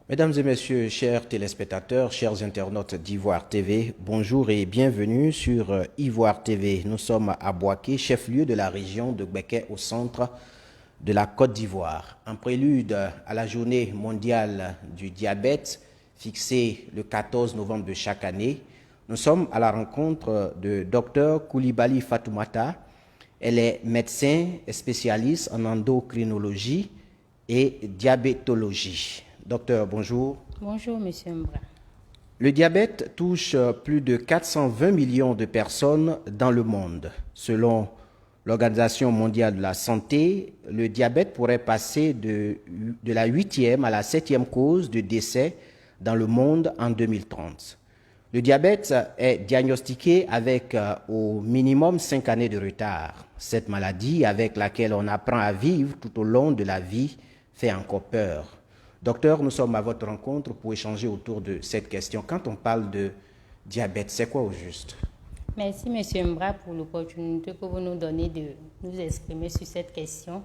Mesdames et messieurs, chers téléspectateurs, chers internautes d'Ivoire TV, bonjour et bienvenue sur Ivoire TV. Nous sommes à Bouaké, chef-lieu de la région de Gbeke au centre de la Côte d'Ivoire. En prélude à la journée mondiale du diabète, fixée le 14 novembre de chaque année, nous sommes à la rencontre de Dr Koulibaly Fatoumata. Elle est médecin et spécialiste en endocrinologie et diabétologie. Docteur, bonjour. Bonjour, Monsieur Mbra. Le diabète touche plus de 420 millions de personnes dans le monde. Selon l'Organisation mondiale de la santé, le diabète pourrait passer de la 8e à la 7e cause de décès dans le monde en 2030. Le diabète est diagnostiqué avec au minimum 5 années de retard. Cette maladie, avec laquelle on apprend à vivre tout au long de la vie, fait encore peur. Docteur, nous sommes à votre rencontre pour échanger autour de cette question. Quand on parle de diabète, c'est quoi au juste? Merci, Monsieur Mbra, pour l'opportunité que vous nous donnez de nous exprimer sur cette question.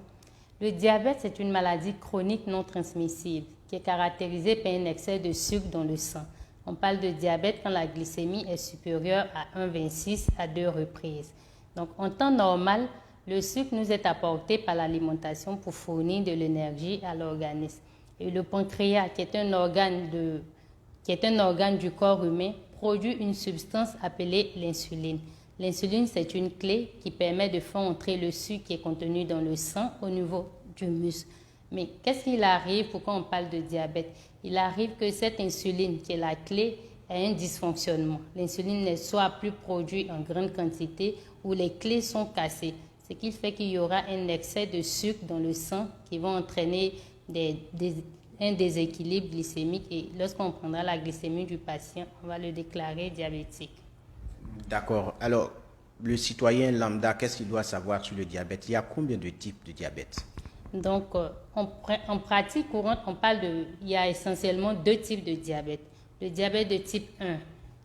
Le diabète, c'est une maladie chronique non transmissible qui est caractérisée par un excès de sucre dans le sang. On parle de diabète quand la glycémie est supérieure à 1,26 à 2 reprises. Donc, en temps normal, le sucre nous est apporté par l'alimentation pour fournir de l'énergie à l'organisme. Et le pancréas, qui est un organe du corps humain, produit une substance appelée l'insuline. L'insuline, c'est une clé qui permet de faire entrer le sucre qui est contenu dans le sang au niveau du muscle. Mais qu'est-ce qu'il arrive pourquoi on parle de diabète? Il arrive que cette insuline, qui est la clé, ait un dysfonctionnement. L'insuline ne soit plus produite en grande quantité ou les clés sont cassées. Ce qui fait qu'il y aura un excès de sucre dans le sang qui va entraîner un déséquilibre glycémique et lorsqu'on prendra la glycémie du patient, on va le déclarer diabétique. D'accord. Alors, le citoyen lambda, qu'est-ce qu'il doit savoir sur le diabète? Il y a combien de types de diabète? Donc, en pratique courante, il y a essentiellement deux types de diabète. Le diabète de type 1,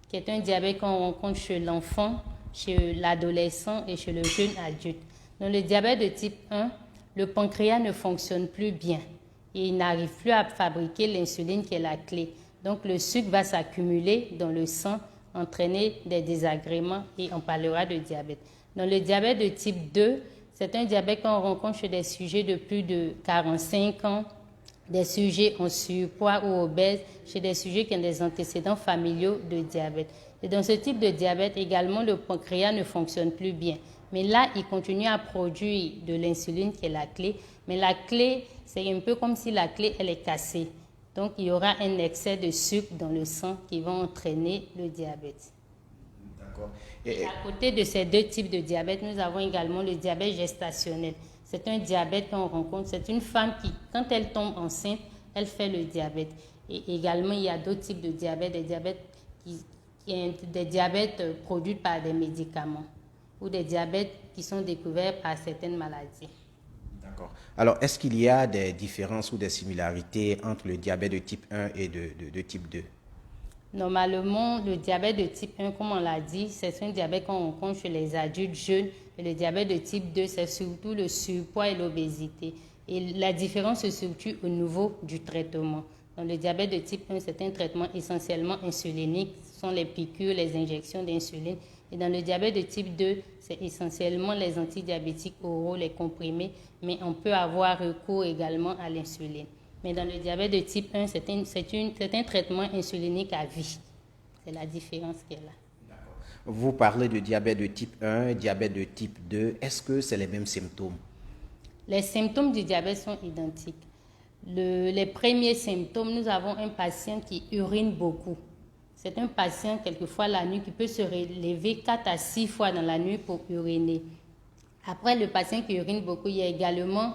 qui est un diabète qu'on rencontre chez l'enfant, chez l'adolescent et chez le jeune adulte. Dans le diabète de type 1, le pancréas ne fonctionne plus bien et il n'arrive plus à fabriquer l'insuline qui est la clé. Donc, le sucre va s'accumuler dans le sang, entraîner des désagréments et on parlera de diabète. Dans le diabète de type 2, c'est un diabète qu'on rencontre chez des sujets de plus de 45 ans, des sujets en surpoids ou obèses, chez des sujets qui ont des antécédents familiaux de diabète. Et dans ce type de diabète, également, le pancréas ne fonctionne plus bien. Mais là, il continue à produire de l'insuline qui est la clé. Mais la clé, c'est un peu comme si la clé, elle est cassée. Donc, il y aura un excès de sucre dans le sang qui va entraîner le diabète. D'accord. Et à côté de ces deux types de diabète, nous avons également le diabète gestationnel. C'est un diabète qu'on rencontre. C'est une femme qui, quand elle tombe enceinte, elle fait le diabète. Et également, il y a d'autres types de diabète, des diabètes produits par des médicaments ou des diabètes qui sont découverts par certaines maladies. D'accord. Alors, est-ce qu'il y a des différences ou des similarités entre le diabète de type 1 et de type 2? Normalement, le diabète de type 1, comme on l'a dit, c'est un diabète qu'on rencontre chez les adultes jeunes. Et le diabète de type 2, c'est surtout le surpoids et l'obésité. Et la différence se situe au niveau du traitement. Dans le diabète de type 1, c'est un traitement essentiellement insulinique. Ce sont les piqûres, les injections d'insuline. Et dans le diabète de type 2, c'est essentiellement les antidiabétiques oraux, les comprimés, mais on peut avoir recours également à l'insuline. Mais dans le diabète de type 1, c'est un traitement insulinique à vie. C'est la différence qu'il y a là. Vous parlez de diabète de type 1, diabète de type 2. Est-ce que c'est les mêmes symptômes? Les symptômes du diabète sont identiques. Les premiers symptômes, nous avons un patient qui urine beaucoup. C'est un patient, quelquefois la nuit, qui peut se relever 4 à 6 fois dans la nuit pour uriner. Après le patient qui urine beaucoup, il y a également,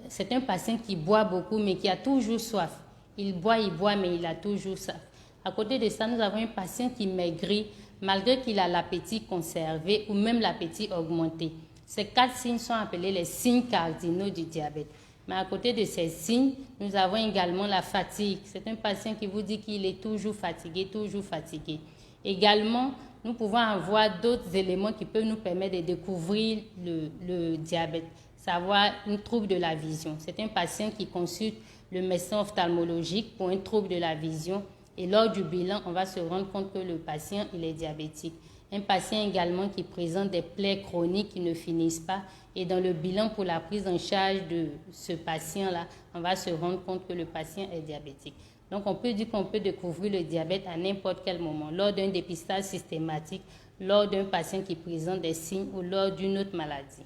c'est un patient qui boit beaucoup, mais qui a toujours soif. Il boit, mais il a toujours soif. À côté de ça, nous avons un patient qui maigrit, malgré qu'il a l'appétit conservé ou même l'appétit augmenté. Ces 4 signes sont appelés les signes cardinaux du diabète. Mais à côté de ces signes, nous avons également la fatigue. C'est un patient qui vous dit qu'il est toujours fatigué, toujours fatigué. Également, nous pouvons avoir d'autres éléments qui peuvent nous permettre de découvrir le diabète. Savoir un trouble de la vision. C'est un patient qui consulte le médecin ophtalmologique pour un trouble de la vision. Et lors du bilan, on va se rendre compte que le patient, il est diabétique. Un patient également qui présente des plaies chroniques qui ne finissent pas. Et dans le bilan pour la prise en charge de ce patient-là, on va se rendre compte que le patient est diabétique. Donc, on peut dire qu'on peut découvrir le diabète à n'importe quel moment, lors d'un dépistage systématique, lors d'un patient qui présente des signes ou lors d'une autre maladie.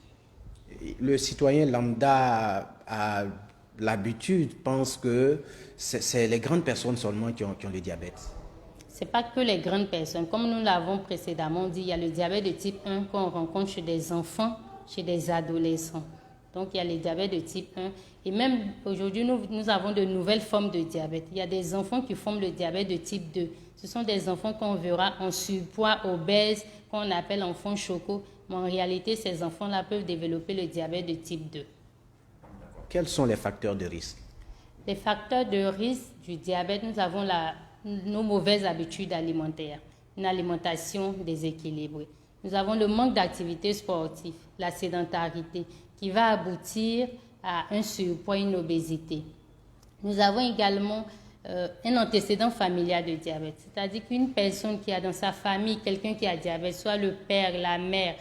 Le citoyen lambda a l'habitude, pense que c'est les grandes personnes seulement qui ont le diabète. Ce n'est pas que les grandes personnes. Comme nous l'avons précédemment dit, il y a le diabète de type 1 qu'on rencontre chez des enfants, chez des adolescents. Donc, il y a le diabète de type 1. Et même aujourd'hui, nous avons de nouvelles formes de diabète. Il y a des enfants qui forment le diabète de type 2. Ce sont des enfants qu'on verra en surpoids, obèses, qu'on appelle enfants chocos. Mais en réalité, ces enfants-là peuvent développer le diabète de type 2. Quels sont les facteurs de risque? Les facteurs de risque du diabète, nous avons nos mauvaises habitudes alimentaires, une alimentation déséquilibrée. Nous avons le manque d'activité sportive, la sédentarité, qui va aboutir à un surpoids et une obésité. Nous avons également un antécédent familial de diabète, c'est-à-dire qu'une personne qui a dans sa famille quelqu'un qui a diabète, soit le père, la mère,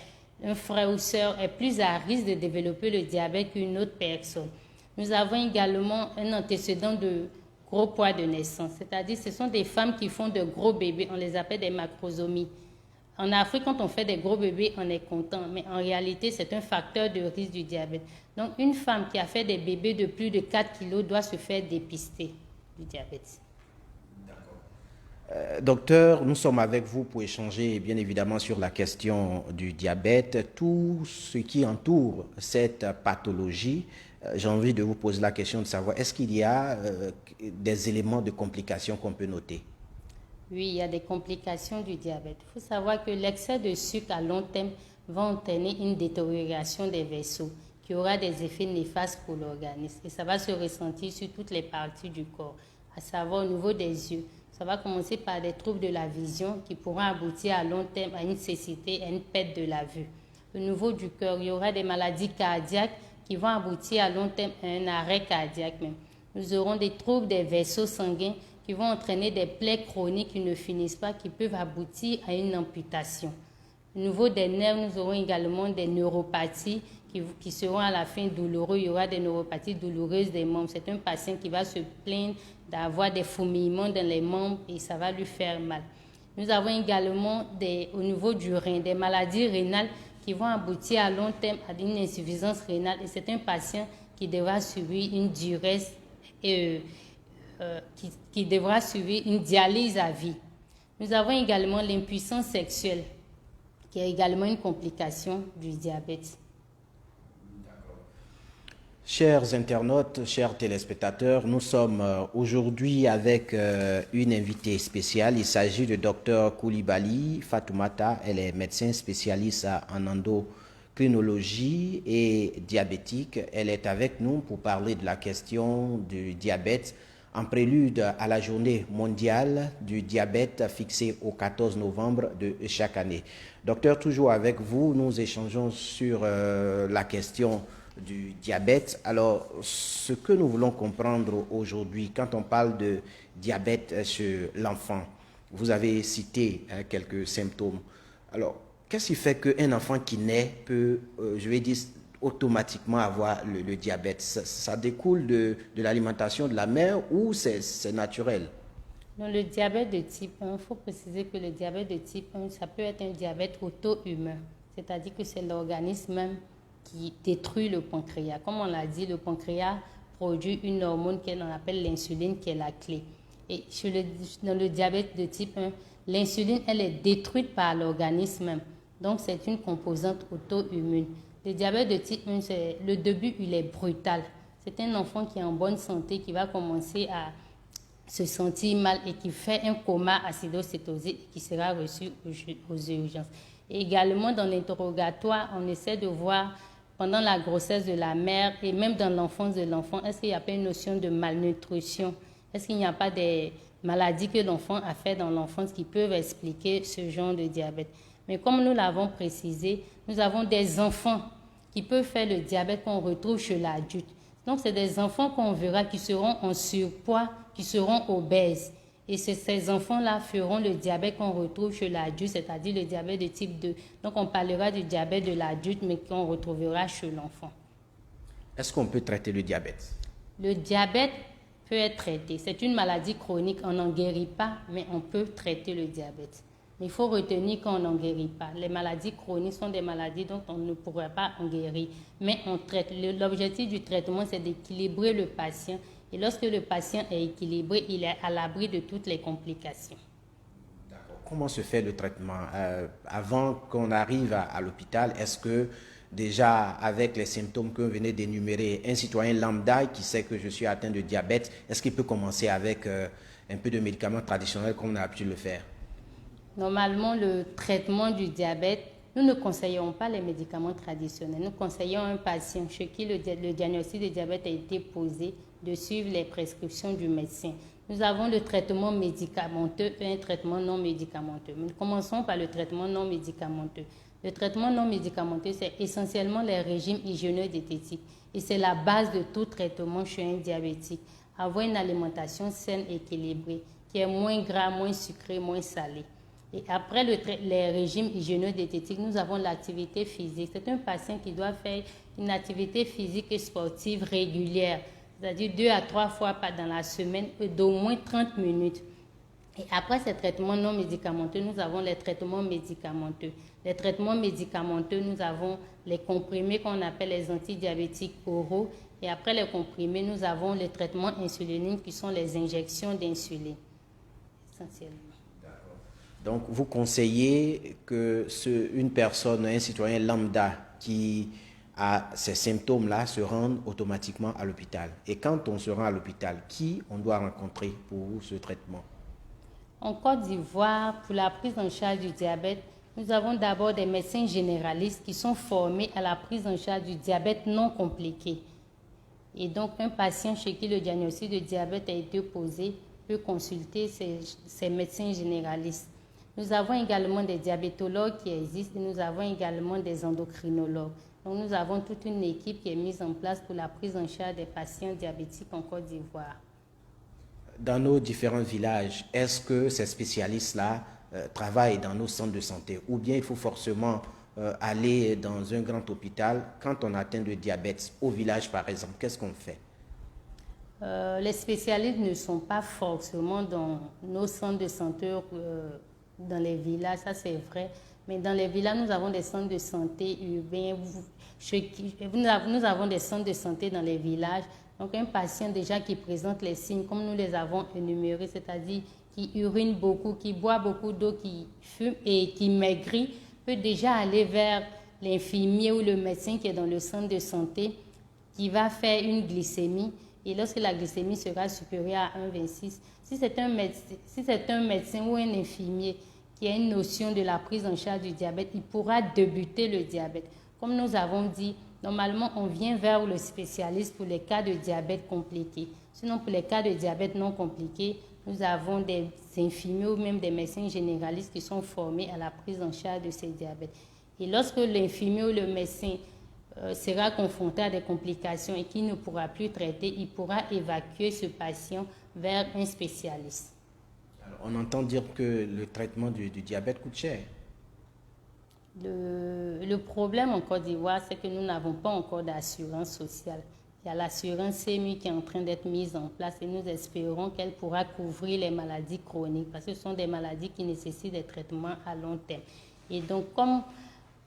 un frère ou sœur, est plus à risque de développer le diabète qu'une autre personne. Nous avons également un antécédent de gros poids de naissance, c'est-à-dire ce sont des femmes qui font de gros bébés, on les appelle des macrosomies. En Afrique, quand on fait des gros bébés, on est content, mais en réalité, c'est un facteur de risque du diabète. Donc, une femme qui a fait des bébés de plus de 4 kilos doit se faire dépister du diabète. Docteur, nous sommes avec vous pour échanger bien évidemment sur la question du diabète, tout ce qui entoure cette pathologie. J'ai envie de vous poser la question de savoir, est-ce qu'il y a des éléments de complications qu'on peut noter? Oui, il y a des complications du diabète. Il faut savoir que l'excès de sucre à long terme va entraîner une détérioration des vaisseaux qui aura des effets néfastes pour l'organisme. Et ça va se ressentir sur toutes les parties du corps, à savoir au niveau des yeux. Ça va commencer par des troubles de la vision qui pourront aboutir à long terme à une cécité et à une perte de la vue. Au niveau du cœur, il y aura des maladies cardiaques qui vont aboutir à long terme à un arrêt cardiaque même. Nous aurons des troubles des vaisseaux sanguins qui vont entraîner des plaies chroniques qui ne finissent pas, qui peuvent aboutir à une amputation. Au niveau des nerfs, nous aurons également des neuropathies qui seront à la fin douloureuses. Il y aura des neuropathies douloureuses des membres. C'est un patient qui va se plaindre d'avoir des fourmillements dans les membres et ça va lui faire mal. Nous avons également au niveau du rein, des maladies rénales qui vont aboutir à long terme à une insuffisance rénale. Et c'est un patient qui devra subir une diurèse qui devra suivre une dialyse à vie. Nous avons également l'impuissance sexuelle, qui est également une complication du diabète. Chers internautes, chers téléspectateurs, nous sommes aujourd'hui avec une invitée spéciale. Il s'agit de Dr Koulibaly Fatoumata. Elle est médecin spécialiste en endocrinologie et diabétique. Elle est avec nous pour parler de la question du diabète en prélude à la journée mondiale du diabète fixée au 14 novembre de chaque année. Docteur, toujours avec vous, nous échangeons sur la question du diabète. Alors, ce que nous voulons comprendre aujourd'hui, quand on parle de diabète chez l'enfant, vous avez cité quelques symptômes. Alors, qu'est-ce qui fait qu'un enfant qui naît peut, je vais dire, automatiquement avoir le diabète? Ça découle de l'alimentation de la mère ou c'est naturel? Dans le diabète de type 1, il faut préciser que le diabète de type 1, ça peut être un diabète auto-humain. C'est-à-dire que c'est l'organisme même qui détruit le pancréas. Comme on l'a dit, le pancréas produit une hormone qu'on appelle l'insuline qui est la clé. Et dans le diabète de type 1, l'insuline, elle est détruite par l'organisme même. Donc, c'est une composante auto-immune. Le diabète de type 1, le début, il est brutal. C'est un enfant qui est en bonne santé, qui va commencer à se sentir mal et qui fait un coma acidocétosique et qui sera reçu aux urgences. Et également, dans l'interrogatoire, on essaie de voir pendant la grossesse de la mère et même dans l'enfance de l'enfant, est-ce qu'il n'y a pas une notion de malnutrition? Est-ce qu'il n'y a pas des maladies que l'enfant a fait dans l'enfance qui peuvent expliquer ce genre de diabète? Mais comme nous l'avons précisé, nous avons des enfants qui peuvent faire le diabète qu'on retrouve chez l'adulte. Donc, c'est des enfants qu'on verra qui seront en surpoids, qui seront obèses. Et ces enfants-là feront le diabète qu'on retrouve chez l'adulte, c'est-à-dire le diabète de type 2. Donc, on parlera du diabète de l'adulte, mais qu'on retrouvera chez l'enfant. Est-ce qu'on peut traiter le diabète? Le diabète peut être traité. C'est une maladie chronique, on n'en guérit pas, mais on peut traiter le diabète. Mais il faut retenir qu'on n'en guérit pas. Les maladies chroniques sont des maladies dont on ne pourrait pas en guérir, mais on traite. L'objectif du traitement, c'est d'équilibrer le patient. Et lorsque le patient est équilibré, il est à l'abri de toutes les complications. Comment se fait le traitement? Avant qu'on arrive à l'hôpital, est-ce que déjà avec les symptômes que vous venez d'énumérer, un citoyen lambda qui sait que je suis atteint de diabète, est-ce qu'il peut commencer avec un peu de médicaments traditionnels comme on a l'habitude de le faire? Normalement, le traitement du diabète, nous ne conseillons pas les médicaments traditionnels. Nous conseillons à un patient chez qui le diagnostic de diabète a été posé de suivre les prescriptions du médecin. Nous avons le traitement médicamenteux et un traitement non médicamenteux. Mais commençons par le traitement non médicamenteux. Le traitement non médicamenteux, c'est essentiellement les régimes hygiéno-diététiques. Et c'est la base de tout traitement chez un diabétique. Avoir une alimentation saine et équilibrée, qui est moins gras, moins sucrée, moins salée. Et après les régimes hygiéno-diététiques, nous avons l'activité physique. C'est un patient qui doit faire une activité physique et sportive régulière, c'est-à-dire 2 à 3 fois dans la semaine, d'au moins 30 minutes. Et après ces traitements non médicamenteux, nous avons les traitements médicamenteux. Les traitements médicamenteux, nous avons les comprimés qu'on appelle les antidiabétiques oraux. Et après les comprimés, nous avons les traitements insuliniques qui sont les injections d'insuline, essentiellement. Donc, vous conseillez que une personne, un citoyen lambda qui a ces symptômes-là se rende automatiquement à l'hôpital. Et quand on se rend à l'hôpital, qui on doit rencontrer pour ce traitement? En Côte d'Ivoire, pour la prise en charge du diabète, nous avons d'abord des médecins généralistes qui sont formés à la prise en charge du diabète non compliqué. Et donc, un patient chez qui le diagnostic de diabète a été posé peut consulter ces médecins généralistes. Nous avons également des diabétologues qui existent et nous avons également des endocrinologues. Donc, nous avons toute une équipe qui est mise en place pour la prise en charge des patients diabétiques en Côte d'Ivoire. Dans nos différents villages, est-ce que ces spécialistes-là travaillent dans nos centres de santé ou bien il faut forcément aller dans un grand hôpital quand on atteint de diabète, au village par exemple, qu'est-ce qu'on fait? Les spécialistes ne sont pas forcément dans nos centres de santé dans les villages, ça c'est vrai. Mais dans les villages, nous avons des centres de santé urbains. Nous avons des centres de santé dans les villages. Donc un patient déjà qui présente les signes, comme nous les avons énumérés, c'est-à-dire qui urine beaucoup, qui boit beaucoup d'eau, qui fume et qui maigrit, peut déjà aller vers l'infirmier ou le médecin qui est dans le centre de santé, qui va faire une glycémie. Et lorsque la glycémie sera supérieure à 1,26, si c'est un médecin ou un infirmier qui a une notion de la prise en charge du diabète, il pourra débuter le diabète. Comme nous avons dit, normalement, on vient vers le spécialiste pour les cas de diabète compliqués. Sinon, pour les cas de diabète non compliqués, nous avons des infirmiers ou même des médecins généralistes qui sont formés à la prise en charge de ces diabètes. Et lorsque l'infirmier ou le médecin sera confronté à des complications et qu'il ne pourra plus traiter, il pourra évacuer ce patient vers un spécialiste. Alors, on entend dire que le traitement du diabète coûte cher. Le problème en Côte d'Ivoire, c'est que nous n'avons pas encore d'assurance sociale. Il y a l'assurance CMU qui est en train d'être mise en place et nous espérons qu'elle pourra couvrir les maladies chroniques parce que ce sont des maladies qui nécessitent des traitements à long terme. Et donc, comme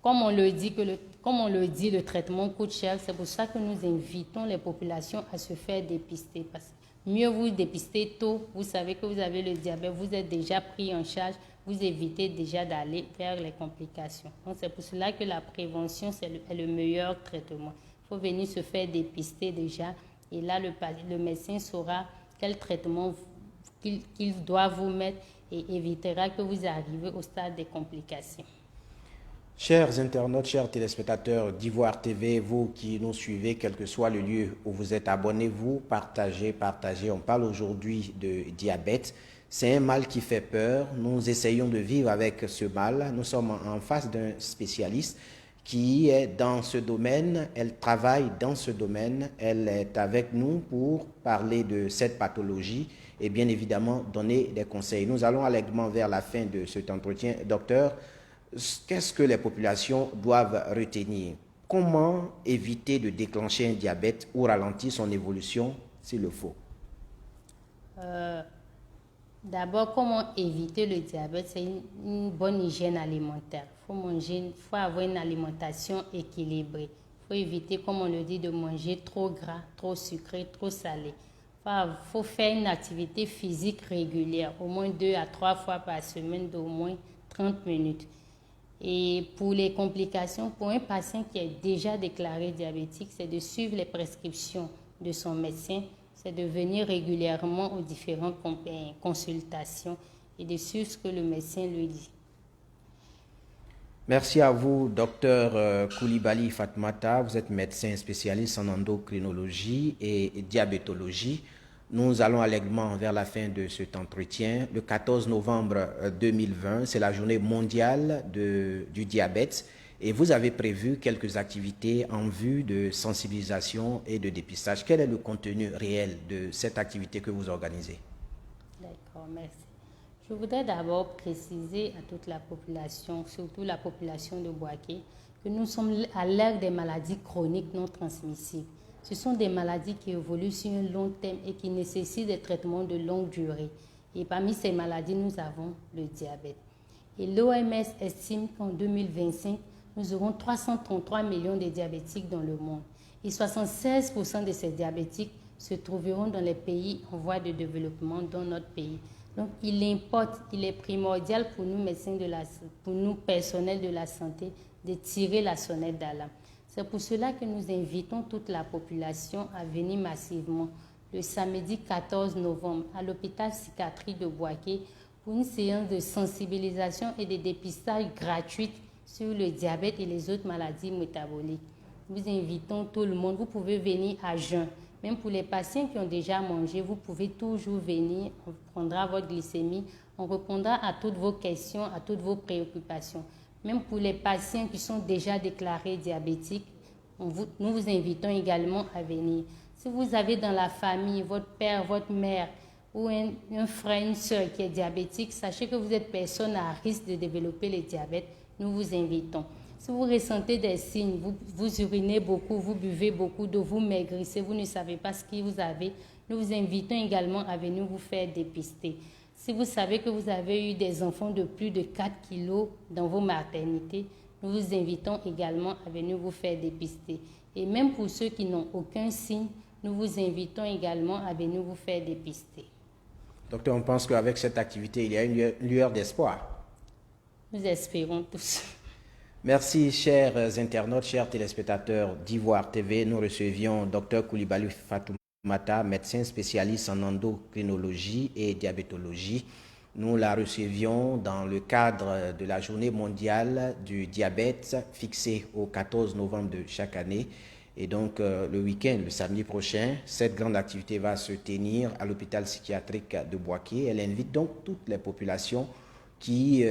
on le dit, le traitement coûte cher. C'est pour ça que nous invitons les populations à se faire dépister. Parce que mieux vous dépistez tôt, vous savez que vous avez le diabète, vous êtes déjà pris en charge, vous évitez déjà d'aller vers les complications. Donc c'est pour cela que la prévention est le meilleur traitement. Il faut venir se faire dépister déjà. Et là, le médecin saura quel traitement qu'il doit vous mettre et évitera que vous arriviez au stade des complications. Chers internautes, chers téléspectateurs d'Ivoire TV, vous qui nous suivez, quel que soit le lieu où vous êtes, abonnez-vous, partagez. On parle aujourd'hui de diabète. C'est un mal qui fait peur. Nous essayons de vivre avec ce mal. Nous sommes en face d'un spécialiste qui est dans ce domaine, elle travaille dans ce domaine, elle est avec nous pour parler de cette pathologie et bien évidemment donner des conseils. Nous allons allègrement vers la fin de cet entretien. Docteur, qu'est-ce que les populations doivent retenir? Comment éviter de déclencher un diabète ou ralentir son évolution s'il le faut? D'abord, comment éviter le diabète? C'est une bonne hygiène alimentaire. Il faut avoir une alimentation équilibrée. Il faut éviter, comme on le dit, de manger trop gras, trop sucré, trop salé. Il faut faire une activité physique régulière, au moins 2 à 3 fois par semaine d'au moins 30 minutes. Et pour les complications, pour un patient qui est déjà déclaré diabétique, c'est de suivre les prescriptions de son médecin, c'est de venir régulièrement aux différentes consultations et de suivre ce que le médecin lui dit. Merci à vous, docteur Coulibaly Fatoumata. Vous êtes médecin spécialiste en endocrinologie et diabétologie. Nous allons allègrement vers la fin de cet entretien. Le 14 novembre 2020, c'est la journée mondiale du diabète et vous avez prévu quelques activités en vue de sensibilisation et de dépistage. Quel est le contenu réel de cette activité que vous organisez? D'accord, merci. Je voudrais d'abord préciser à toute la population, surtout la population de Bouaké, que nous sommes à l'ère des maladies chroniques non transmissibles. Ce sont des maladies qui évoluent sur un long terme et qui nécessitent des traitements de longue durée. Et parmi ces maladies, nous avons le diabète. Et l'OMS estime qu'en 2025, nous aurons 333 millions de diabétiques dans le monde. Et 76% de ces diabétiques se trouveront dans les pays en voie de développement, dans notre pays. Donc, il est primordial pour nous, pour nous, personnels de la santé, de tirer la sonnette d'alarme. C'est pour cela que nous invitons toute la population à venir massivement le samedi 14 novembre à l'hôpital psychiatrique de Bouaké pour une séance de sensibilisation et de dépistage gratuite sur le diabète et les autres maladies métaboliques. Nous invitons tout le monde. Vous pouvez venir à jeun. Même pour les patients qui ont déjà mangé, vous pouvez toujours venir. On prendra votre glycémie. On répondra à toutes vos questions, à toutes vos préoccupations. Même pour les patients qui sont déjà déclarés diabétiques, nous vous invitons également à venir. Si vous avez dans la famille votre père, votre mère ou un frère, une soeur qui est diabétique, sachez que vous êtes personne à risque de développer le diabète. Nous vous invitons. Si vous ressentez des signes, vous urinez beaucoup, vous buvez beaucoup d'eau, vous maigrissez, vous ne savez pas ce que vous avez, nous vous invitons également à venir vous faire dépister. Si vous savez que vous avez eu des enfants de plus de 4 kilos dans vos maternités, nous vous invitons également à venir vous faire dépister. Et même pour ceux qui n'ont aucun signe, nous vous invitons également à venir vous faire dépister. Docteur, on pense qu'avec cette activité, il y a une lueur d'espoir. Nous espérons tous. Merci, chers internautes, chers téléspectateurs d'Ivoire TV. Nous recevions Dr Coulibaly Fatoumata, médecin spécialiste en endocrinologie et diabétologie. Nous la recevions dans le cadre de la journée mondiale du diabète fixée au 14 novembre de chaque année. Et donc, le week-end, le samedi prochain, cette grande activité va se tenir à l'hôpital psychiatrique de Bouaké. Elle invite donc toutes les populations qui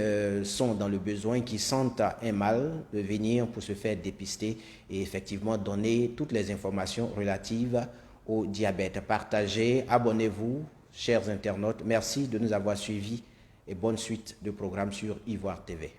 sont dans le besoin, qui sentent un mal, de venir pour se faire dépister et effectivement donner toutes les informations relatives au diabète. Partagez, abonnez-vous, chers internautes. Merci de nous avoir suivis et bonne suite de programme sur Ivoire TV.